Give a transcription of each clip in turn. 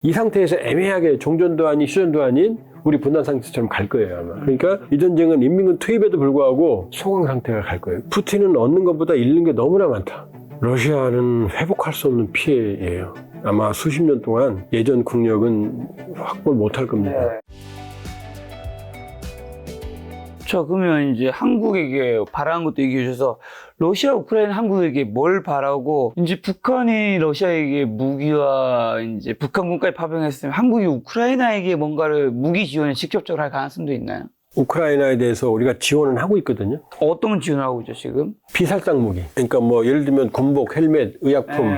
이 상태에서 애매하게 종전도 아닌 휴전도 아닌 우리 분단 상태처럼 갈 거예요, 아마. 그러니까 이 전쟁은 인민군 투입에도 불구하고 소강 상태가 갈 거예요. 푸틴은 얻는 것보다 잃는 게 너무나 많다. 러시아는 회복할 수 없는 피해예요. 아마 수십 년 동안 예전 국력은 확보를 못할 겁니다. 자, 그러면 이제 한국에게 바라는 것도 얘기해 주셔서 러시아, 우크라이나, 한국에게 뭘 바라고 이제 북한이 러시아에게 무기와 이제 북한군까지 파병했으면 한국이 우크라이나에게 뭔가를 무기 지원을 직접적으로 할 가능성도 있나요? 우크라이나에 대해서 우리가 지원은 하고 있거든요. 어떤 지원을 하고 있죠, 지금? 비살상 무기. 그러니까 뭐 예를 들면 군복, 헬멧, 의약품,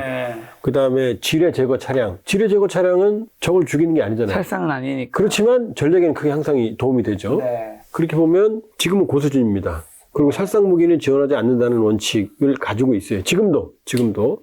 그다음에 지뢰 제거 차량. 지뢰 제거 차량은 적을 죽이는 게 아니잖아요. 살상은 아니니까. 그렇지만 전략에는 그게 항상 도움이 되죠. 네. 그렇게 보면 지금은 고수준입니다. 그리고 살상 무기는 지원하지 않는다는 원칙을 가지고 있어요. 지금도.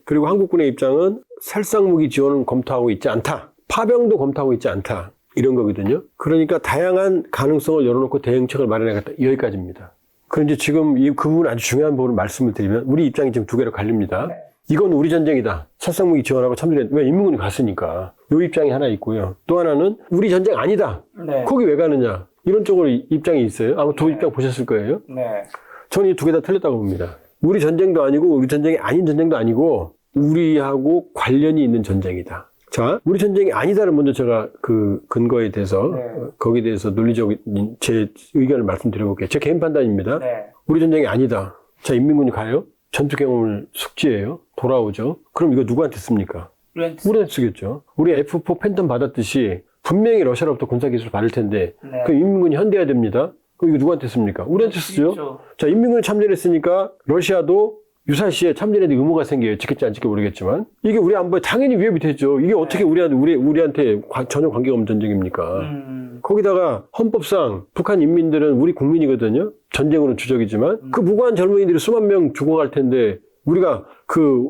그리고 한국군의 입장은 살상 무기 지원은 검토하고 있지 않다. 파병도 검토하고 있지 않다. 이런 거거든요. 그러니까 다양한 가능성을 열어놓고 대응책을 마련하겠다. 여기까지입니다. 그런데 지금 그 부분 아주 중요한 부분을 말씀을 드리면 우리 입장이 지금 두 개로 갈립니다. 이건 우리 전쟁이다. 살상 무기 지원하고 참전해. 왜? 인민군이 갔으니까. 요 입장이 하나 있고요. 또 하나는 우리 전쟁 아니다. 네. 거기 왜 가느냐. 이런 쪽으로 입장이 있어요. 아마 두 입장 보셨을 거예요. 네. 저는 이 두 개 다 틀렸다고 봅니다. 우리 전쟁도 아니고 우리 전쟁이 아닌 전쟁도 아니고 우리하고 관련이 있는 전쟁이다. 자, 우리 전쟁이 아니다를 먼저 제가 그 근거에 대해서 거기에 대해서 논리적인 제 의견을 말씀드려볼게요. 제 개인 판단입니다. 네. 우리 전쟁이 아니다. 자, 인민군이 가요. 전투 경험을 숙지해요. 돌아오죠. 그럼 이거 누구한테 씁니까? 우리한테 쓰겠죠. 우리 F4 팬텀 받았듯이 분명히 러시아로부터 군사기술을 받을 텐데 그 인민군이 현대해야 됩니다. 그럼 이거 누구한테 씁니까? 우리한테 쓰죠. 그렇죠. 자, 인민군이 참전했으니까 러시아도 유사시에 참전에 대한 의무가 생겨요. 지킬지 안 지킬지 모르겠지만. 이게 우리 안보에 당연히 위협이 되죠. 이게 어떻게 우리한테 전혀 관계가 없는 전쟁입니까? 거기다가 헌법상 북한 인민들은 우리 국민이거든요. 전쟁으로는 주적이지만. 그 무고한 젊은이들이 수만 명 죽어갈 텐데 우리가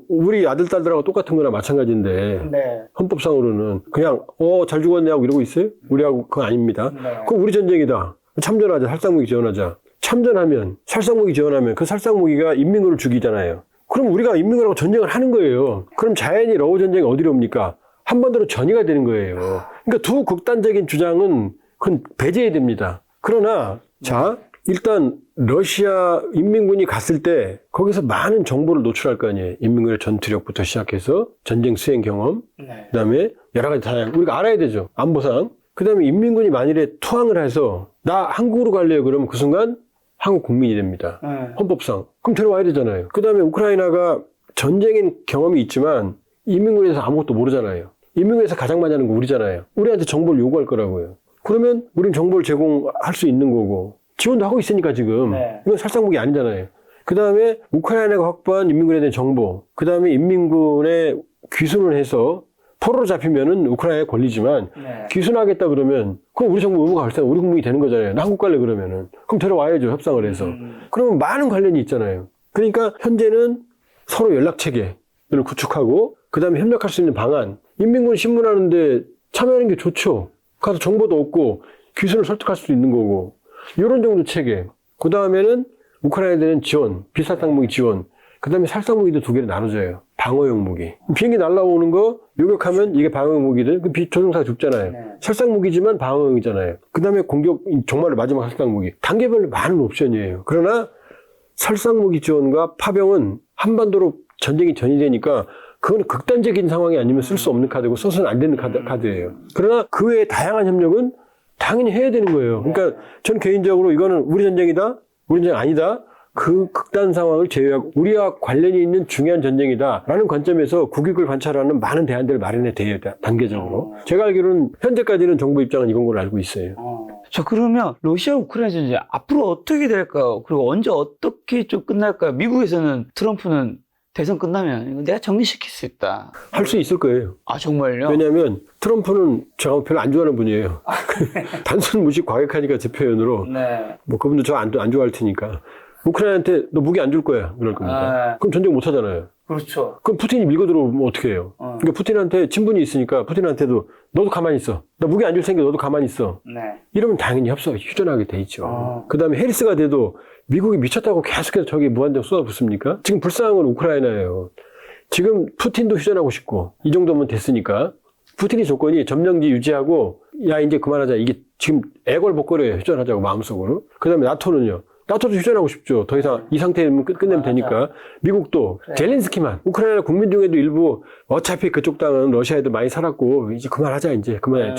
우리 아들, 딸들하고 똑같은 거나 마찬가지인데. 네. 헌법상으로는 그냥, 잘 죽었네 하고 이러고 있어요? 우리하고 그건 아닙니다. 네. 그럼 우리 전쟁이다. 참전하자. 살상무기 지원하자. 참전하면, 살상무기 지원하면 그 살상무기가 인민군을 죽이잖아요. 그럼 우리가 인민군하고 전쟁을 하는 거예요. 그럼 자연히 러우 전쟁이 어디로 옵니까? 한반도로 전이가 되는 거예요. 그러니까 두 극단적인 주장은 그건 배제해야 됩니다. 그러나, 자, 일단 러시아 인민군이 갔을 때 거기서 많은 정보를 노출할 거 아니에요. 인민군의 전투력부터 시작해서 전쟁 수행 경험, 그다음에 여러 가지 다양 우리가 알아야 되죠. 안보상. 그다음에 인민군이 만일에 투항을 해서 나 한국으로 갈래요. 그러면 그 순간 한국 국민이 됩니다. 헌법상. 그럼 데려와야 되잖아요. 그다음에 우크라이나가 전쟁인 경험이 있지만 인민군에서 아무것도 모르잖아요. 인민군에서 가장 많이 하는 거 우리잖아요. 우리한테 정보를 요구할 거라고요. 그러면 우린 정보를 제공할 수 있는 거고 지원도 하고 있으니까 지금. 이건 살상무기 아니잖아요. 그 다음에 우크라이나가 확보한 인민군에 대한 정보, 그 다음에 인민군에 귀순을 해서 포로로 잡히면은 우크라이나에 걸리지만 귀순하겠다 그러면 그럼 우리 정부 의무가 발생, 우리 국민이 되는 거잖아요. 나 한국 갈래 그러면은. 그럼 데려와야죠. 협상을 해서. 그러면 많은 관련이 있잖아요. 그러니까 현재는 서로 연락 체계를 구축하고 그 다음에 협력할 수 있는 방안. 인민군 신문하는데 참여하는 게 좋죠. 가서 정보도 얻고 귀순을 설득할 수도 있는 거고. 이런 정도 체계. 그 다음에는 우크라이나에 대한 지원, 비살상 무기 지원. 그 다음에 살상 무기도 두 개로 나눠져요. 방어용 무기. 비행기 날라오는 거 요격하면 이게 방어용 무기들. 그 조종사가 죽잖아요. 살상 무기지만 방어용이잖아요. 그 다음에 공격, 정말로 마지막 살상 무기. 단계별로 많은 옵션이에요. 그러나 살상 무기 지원과 파병은 한반도로 전쟁이 전이되니까 그건 극단적인 상황이 아니면 쓸 수 없는 카드고 써서는 안 되는 카드예요. 그러나 그 외에 다양한 협력은 당연히 해야 되는 거예요. 그러니까 전 개인적으로 이거는 우리 전쟁이다, 우리 전쟁 아니다. 그 극단 상황을 제외하고 우리와 관련이 있는 중요한 전쟁이다라는 관점에서 국익을 관찰하는 많은 대안들을 마련해 돼야 돼, 단계적으로. 제가 알기로는 현재까지는 정부 입장은 이건 걸로 알고 있어요. 자, 그러면 러시아 우크라이나 전쟁 앞으로 어떻게 될까요? 그리고 언제 어떻게 좀 끝날까요? 미국에서는 트럼프는 대선 끝나면 이거 내가 정리시킬 수 있다. 할 수 있을 거예요. 아, 정말요? 왜냐하면 트럼프는 제가 별로 안 좋아하는 분이에요. 단순 무식 과격하니까 제 표현으로. 뭐 그분도 저 안 좋아할 테니까. 우크라이나한테 너 무기 안 줄 거야. 그럴 겁니다. 그럼 전쟁 못 하잖아요. 그렇죠. 그럼 푸틴이 밀고 들어오면 어떻게 해요? 그러니까 푸틴한테 친분이 있으니까 푸틴한테도 너도 가만히 있어. 나 무기 안 줄 테니까 너도 가만히 있어. 이러면 당연히 휴전하게 돼 있죠. 그 다음에 해리스가 돼도 미국이 미쳤다고 계속해서 저기 무한정 쏟아붓습니까? 지금 불쌍한 건 우크라이나예요. 지금 푸틴도 휴전하고 싶고 이 정도면 됐으니까 푸틴이 조건이 점령지 유지하고 야 이제 그만하자. 이게 지금 애걸복걸해요. 휴전하자고 마음속으로. 그다음에 나토는요. 나토도 휴전하고 싶죠. 더 이상 이 상태면 끝내면 되니까. 미국도 그래. 젤렌스키만. 우크라이나 국민 중에도 일부 어차피 그쪽 땅은 러시아 애들 많이 살았고 이제 그만하자 이제 그만.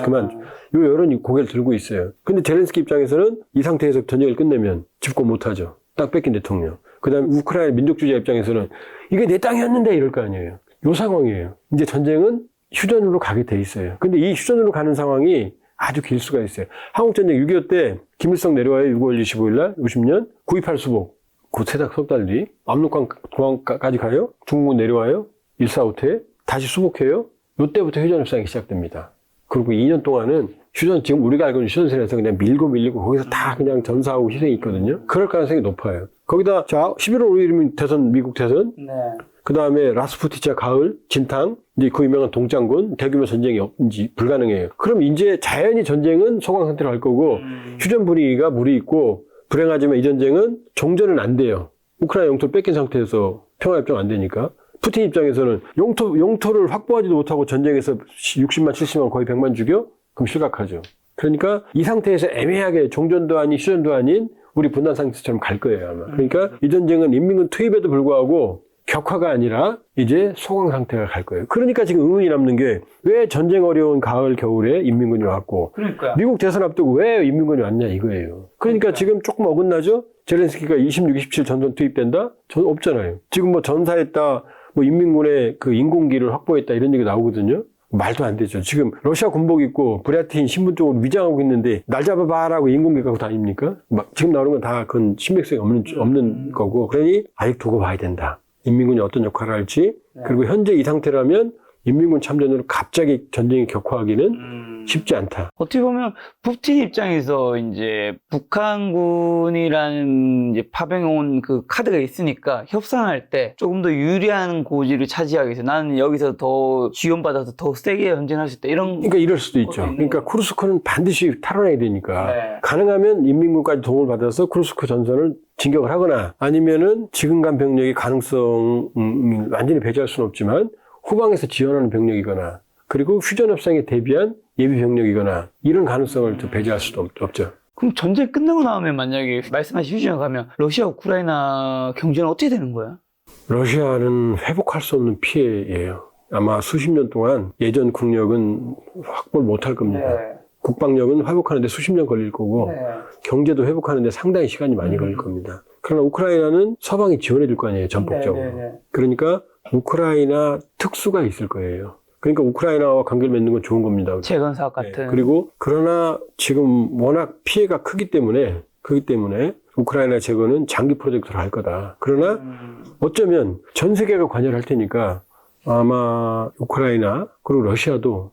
요 여론이 고개를 들고 있어요. 근데 젤렌스키 입장에서는 이 상태에서 전쟁을 끝내면 집권 못하죠. 땅 뺏긴 대통령. 그다음에 우크라이나 민족주의자 입장에서는 이게 내 땅이었는데 이럴 거 아니에요. 요 상황이에요. 이제 전쟁은 휴전으로 가게 돼 있어요. 근데 이 휴전으로 가는 상황이 아주 길 수가 있어요. 한국전쟁 6.25 때 김일성 내려와요. 6월 25일 날 50년 9.28 수복 그 석 달 뒤 압록강 공항까지 가요. 중국군 내려와요. 1.45태 다시 수복해요. 요때부터 휴전협상이 시작됩니다. 그리고 2년 동안은 휴전 지금 우리가 알고 있는 휴전선에서 그냥 밀고 거기서 다 그냥 전사하고 희생이 있거든요. 그럴 가능성이 높아요. 거기다 자 11월 5일이면 대선 미국 대선 네. 그 다음에 라스푸티차 가을, 진탕, 이제 그 유명한 동창군, 대규모 전쟁이 이제 불가능해요. 그럼 이제 자연히 전쟁은 소강 상태로 할 거고, 휴전 분위기가 무리있고, 불행하지만 이 전쟁은 종전은 안 돼요. 우크라이나 영토를 뺏긴 상태에서 평화협정 안 되니까. 푸틴 입장에서는 영토를 확보하지도 못하고 전쟁에서 60만, 70만, 거의 100만 죽여? 그럼 실각하죠. 그러니까 이 상태에서 애매하게 종전도 아닌 휴전도 아닌 우리 분단 상태처럼 갈 거예요, 아마. 그러니까 이 전쟁은 인민군 투입에도 불구하고 격화가 아니라 이제 소강 상태가 갈 거예요. 그러니까 지금 의문이 남는 게 왜 전쟁 어려운 가을, 겨울에 인민군이 왔고 그러니까요. 미국 대선 앞두고 왜 인민군이 왔냐 이거예요. 그러니까 지금 조금 어긋나죠? 젤렌스키가 26, 27 전선 투입된다? 전 없잖아요. 지금 뭐 전사했다, 뭐 인민군의 그 인공기를 확보했다 이런 얘기 나오거든요. 말도 안 되죠. 지금 러시아 군복 입고 브리아틴 신분 쪽으로 위장하고 있는데 날 잡아봐라고 인공기 갖고 다닙니까? 지금 나오는 건 다 그건 신빙성이 없는 거고 그러니 아직 두고 봐야 된다. 인민군이 어떤 역할을 할지 그리고 현재 이 상태라면 인민군 참전으로 갑자기 전쟁이 격화하기는 쉽지 않다. 어떻게 보면 푸틴 입장에서 이제 북한군이라는 이제 파병해온 그 카드가 있으니까 협상할 때 조금 더 유리한 고지를 차지하기 위해서 나는 여기서 더 지원받아서 더 세게 전쟁할 수 있다 이런. 그러니까 이럴 수도 있죠. 그러니까 쿠르스크는 반드시 탈환해야 되니까 네. 가능하면 인민군까지 도움을 받아서 쿠르스크 전선을 진격을 하거나 아니면은 지금 간 병력이 가능성 완전히 배제할 수는 없지만 후방에서 지원하는 병력이거나 그리고 휴전협상에 대비한 예비 병력이거나 이런 가능성을 또 배제할 수도 없죠. 그럼 전쟁 끝나고 나면 만약에 말씀하신 휴전에 가면 러시아 우크라이나 경제는 어떻게 되는 거야? 러시아는 회복할 수 없는 피해예요. 아마 수십 년 동안 예전 국력은 확보를 못할 겁니다. 국방력은 회복하는데 수십 년 걸릴 거고 경제도 회복하는데 상당히 시간이 많이 걸릴 겁니다. 그러나 우크라이나는 서방이 지원해 줄 거 아니에요. 전폭적으로. 그러니까 우크라이나 특수가 있을 거예요. 그러니까 우크라이나와 관계를 맺는 건 좋은 겁니다. 재건 사업 같은. 그리고 그러나 지금 워낙 피해가 크기 때문에 우크라이나 재건은 장기 프로젝트를 할 거다. 그러나 어쩌면 전 세계가 관여를 할 테니까 아마 우크라이나 그리고 러시아도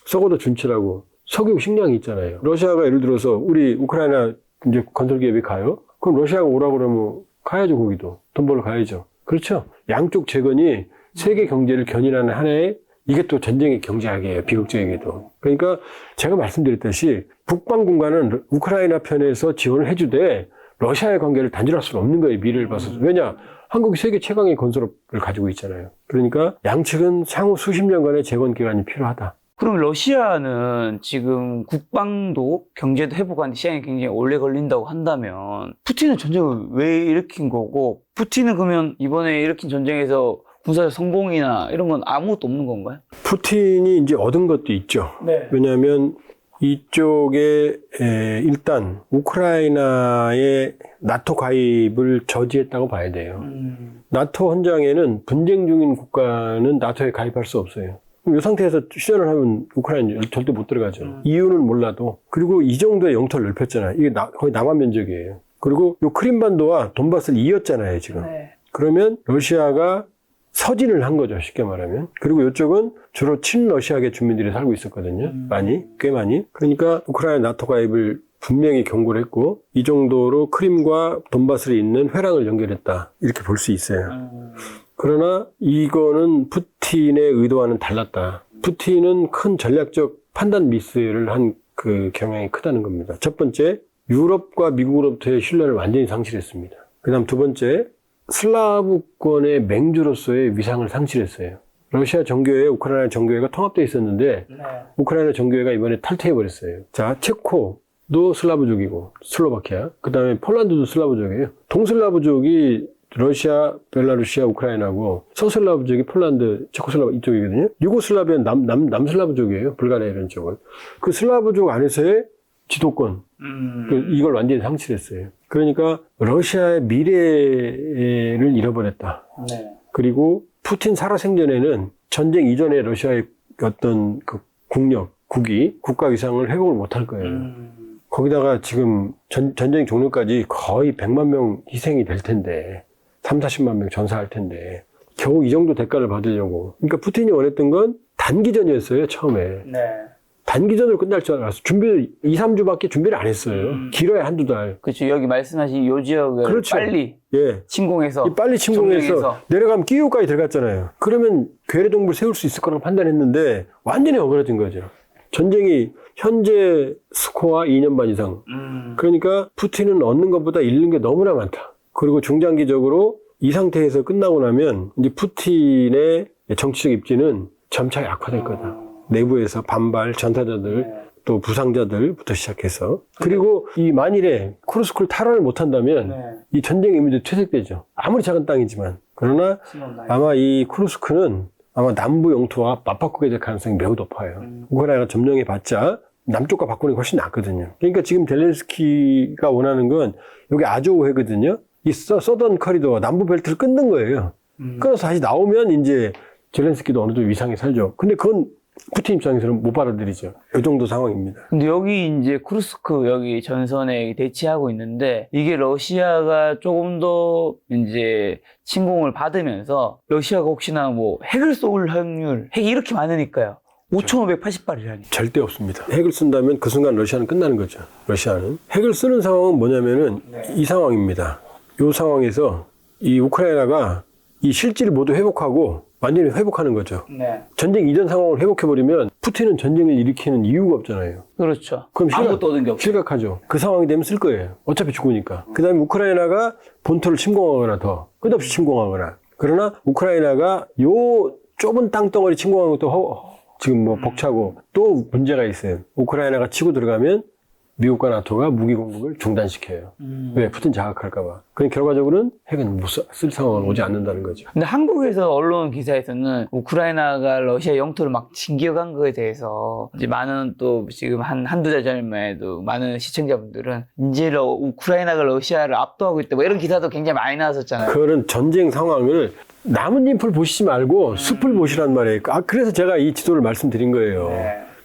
썩어도 준치라고 석유 식량이 있잖아요. 러시아가 예를 들어서 우리 우크라이나 이제 건설 기업이 가요? 그럼 러시아가 오라고 그러면 가야죠, 거기도. 돈 벌러 가야죠. 그렇죠? 양쪽 재건이 세계 경제를 견인하는 하나의 이게 또 전쟁의 경제학이에요. 비극적이게도. 그러니까 제가 말씀드렸듯이 북방군과는 우크라이나 편에서 지원을 해주되 러시아의 관계를 단절할 수는 없는 거예요. 미래를 봐서. 왜냐? 한국이 세계 최강의 건설업을 가지고 있잖아요. 그러니까 양측은 향후 수십 년간의 재건 기간이 필요하다. 그럼 러시아는 지금 국방도 경제도 회복하는데 시간이 굉장히 오래 걸린다고 한다면 푸틴은 전쟁을 왜 일으킨 거고 푸틴은 그러면 이번에 일으킨 전쟁에서 군사적 성공이나 이런 건 아무것도 없는 건가요? 푸틴이 이제 얻은 것도 있죠. 네. 왜냐하면 이쪽에 일단 우크라이나의 나토 가입을 저지했다고 봐야 돼요. 나토 헌장에는 분쟁 중인 국가는 나토에 가입할 수 없어요. 이 상태에서 휴전을 하면 우크라이나 절대 못 들어가죠. 이유는 몰라도. 그리고 이 정도의 영토를 넓혔잖아요. 이게 거의 남한 면적이에요. 그리고 이 크림반도와 돈바스를 이었잖아요, 지금. 네. 그러면 러시아가 서진을 한 거죠, 쉽게 말하면. 그리고 이쪽은 주로 친러시아계 주민들이 살고 있었거든요. 꽤 많이. 그러니까 우크라이나 나토 가입을 분명히 경고를 했고 이 정도로 크림과 돈바스를 잇는 회랑을 연결했다. 이렇게 볼 수 있어요. 그러나 이거는 푸틴의 의도와는 달랐다. 푸틴은 큰 전략적 판단 미스를 한 그 경향이 크다는 겁니다. 첫 번째, 유럽과 미국으로부터의 신뢰를 완전히 상실했습니다. 그 다음 두 번째, 슬라브권의 맹주로서의 위상을 상실했어요. 러시아 정교회, 우크라이나 정교회가 통합되어 있었는데 네. 우크라이나 정교회가 이번에 탈퇴해버렸어요. 자, 체코도 슬라브족이고 슬로바키아, 그 다음에 폴란드도 슬라브족이에요. 동슬라브족이 러시아, 벨라루시아, 우크라이나고 서슬라브족이 폴란드, 체코슬라브 이쪽이거든요. 유고슬라비아는 남슬라브족이에요. 불가리아 이런 쪽은. 그 슬라브족 안에서의 지도권, 이걸 완전히 상실했어요. 그러니까 러시아의 미래를 잃어버렸다. 네. 그리고 푸틴 살아생전에는 전쟁 이전에 러시아의 어떤 그 국위, 국가 위상을 회복을 못할 거예요. 거기다가 지금 전쟁 종료까지 거의 100만 명 희생이 될 텐데 3, 40만 명 전사할 텐데 겨우 이 정도 대가를 받으려고. 그러니까 푸틴이 원했던 건 단기전이었어요, 처음에. 네. 단기전으로 끝날 줄 알았어. 2, 3주밖에 준비를 안 했어요. 길어야 한두 달. 그렇죠. 여기 말씀하신 요 지역을 그렇죠. 빨리 예. 침공해서 이 빨리 침공해서 점령해서. 내려가면 키이우까지 들어갔잖아요. 그러면 괴뢰동굴 세울 수 있을 거라고 판단했는데 완전히 어그러진 거죠. 전쟁이 현재 스코어 2년 반 이상. 그러니까 푸틴은 얻는 것보다 잃는 게 너무나 많다. 그리고 중장기적으로 이 상태에서 끝나고 나면 이제 푸틴의 정치적 입지는 점차 약화될 거다. 내부에서 반발, 전사자들, 또 부상자들부터 시작해서. 그리고 이 만일에 쿠르스크를 탈환을 못한다면 이 전쟁의 의미도 퇴색되죠. 아무리 작은 땅이지만. 그러나 아마 이 쿠르스크는 아마 남부 영토와 맞바꾸게 될 가능성이 매우 높아요. 우크라이나가 점령해봤자 남쪽과 바꾸는 게 훨씬 낫거든요. 그러니까 지금 젤렌스키가 원하는 건 여기 아조우해거든요. 이 서던 커리도어, 남부 벨트를 끊는 거예요. 끊어서 다시 나오면 이제 젤렌스키도 어느 정도 위상에 살죠. 근데 그건 푸틴 입장에서는 못 받아들이죠. 이 정도 상황입니다. 근데 여기 이제 쿠르스크 여기 전선에 대치하고 있는데 이게 러시아가 조금 더 이제 침공을 받으면서 러시아가 혹시나 뭐 핵을 쏠 확률, 핵이 이렇게 많으니까요. 5,580발이라니. 절대 없습니다. 핵을 쓴다면 그 순간 러시아는 끝나는 거죠. 러시아는. 핵을 쓰는 상황은 뭐냐면은 이 상황입니다. 이 상황에서 이 우크라이나가 이 실지를 모두 회복하고 완전히 회복하는 거죠. 네. 전쟁 이전 상황을 회복해버리면 푸틴은 전쟁을 일으키는 이유가 없잖아요. 그렇죠. 그럼 아무것도 얻은 게 없죠. 실각하죠. 그 상황이 되면 쓸 거예요. 어차피 죽으니까. 그 다음에 우크라이나가 본토를 침공하거나 더 끝없이 침공하거나. 그러나 우크라이나가 요 좁은 땅덩어리 침공하는 것도 지금 뭐 벅차고 또 문제가 있어요. 우크라이나가 치고 들어가면 미국과 나토가 무기 공급을 중단시켜요. 왜? 푸틴 자극할까봐. 그럼 결과적으로는 핵은 못 쓸 상황은 오지 않는다는 거죠. 근데 한국에서 언론 기사에서는 우크라이나가 러시아 영토를 막 진격한 거에 대해서 이제 많은 또 지금 한두 달 전에만 해도 많은 시청자분들은 이제 우크라이나가 러시아를 압도하고 있다 뭐 이런 기사도 굉장히 많이 나왔었잖아요. 그런 전쟁 상황을 나뭇잎을 보시지 말고 숲을 보시란 말이에요. 그래서 제가 이 지도를 말씀드린 거예요.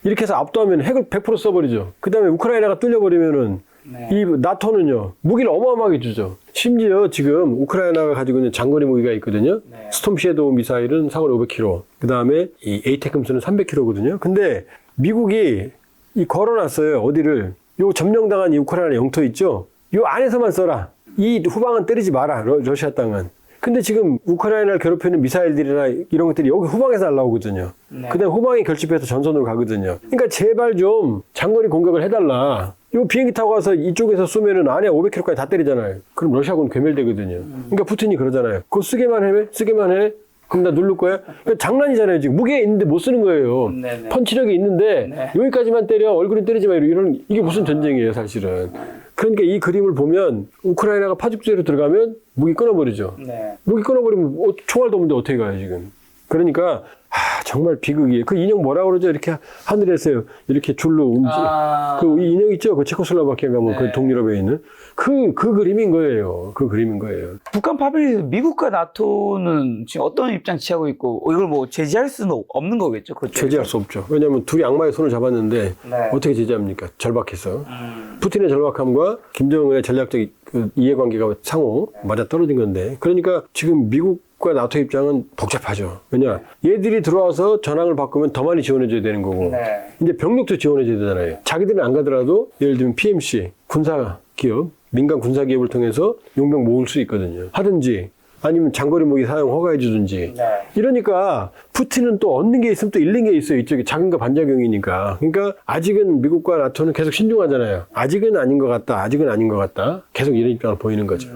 이렇게 해서 압도하면 핵을 100% 써버리죠. 그 다음에 우크라이나가 뚫려버리면은 이 나토는요, 무기를 어마어마하게 주죠. 심지어 지금 우크라이나가 가지고 있는 장거리 무기가 있거든요. 스톰 섀도우 미사일은 사거리 500km. 그 다음에 이 에이테크음스는 300km거든요. 근데 미국이 걸어놨어요. 어디를. 요 점령당한 이 우크라이나 영토 있죠? 요 안에서만 써라. 이 후방은 때리지 마라. 러시아 땅은. 근데 지금 우크라이나를 괴롭히는 미사일들이나 이런 것들이 여기 후방에서 날라오거든요. 그다음에 후방에 결집해서 전선으로 가거든요. 그러니까 제발 좀 장거리 공격을 해달라. 이 비행기 타고 가서 이쪽에서 쏘면은 안에 500km까지 다 때리잖아요. 그럼 러시아군은 괴멸되거든요. 그러니까 푸틴이 그러잖아요. 그거 쓰게만 해? 그럼 나 누를 거야? 그러니까 장난이잖아요. 지금 무게가 있는데 못 쓰는 거예요. 펀치력이 있는데 여기까지만 때려. 얼굴은 때리지 마. 이런 이게 무슨 전쟁이에요, 사실은. 그러니까 이 그림을 보면 우크라이나가 파죽제로 들어가면 무기 끊어버리죠. 무기 끊어버리면 총알도 없는데 어떻게 가요, 지금. 그러니까 정말 비극이에요. 그 인형 뭐라고 그러죠? 이렇게 하늘에서 이렇게 줄로 그 인형 있죠? 그 체코슬로바키아 가면 그 동유럽에 있는 그 그림인 거예요. 그 그림인 거예요. 북한 파병에서 미국과 나토는 지금 어떤 입장 취하고 있고 이걸 뭐 제재할 수는 없는 거겠죠? 그쪽에서? 제재할 수 없죠. 왜냐하면 둘이 악마의 손을 잡았는데 어떻게 제재합니까? 절박해서. 푸틴의 절박함과 김정은의 전략적 그 이해관계가 상호 맞아떨어진 건데, 그러니까 지금 미국과 나토 입장은 복잡하죠. 왜냐, 얘들이 들어와서 전황을 바꾸면 더 많이 지원해줘야 되는 거고, 이제 병력도 지원해줘야 되잖아요. 자기들은 안 가더라도 예를 들면 PMC 군사기업, 민간 군사기업을 통해서 용병 모을 수 있거든요. 하든지 아니면 장거리 무기 사용 허가해 주든지. 이러니까 푸틴은 또 얻는 게 있으면 또 잃는 게 있어요. 이쪽에 작은가 반작용이니까. 그러니까 아직은 미국과 나토는 계속 신중하잖아요. 아직은 아닌 것 같다. 계속 이런 입장을 보이는 거죠.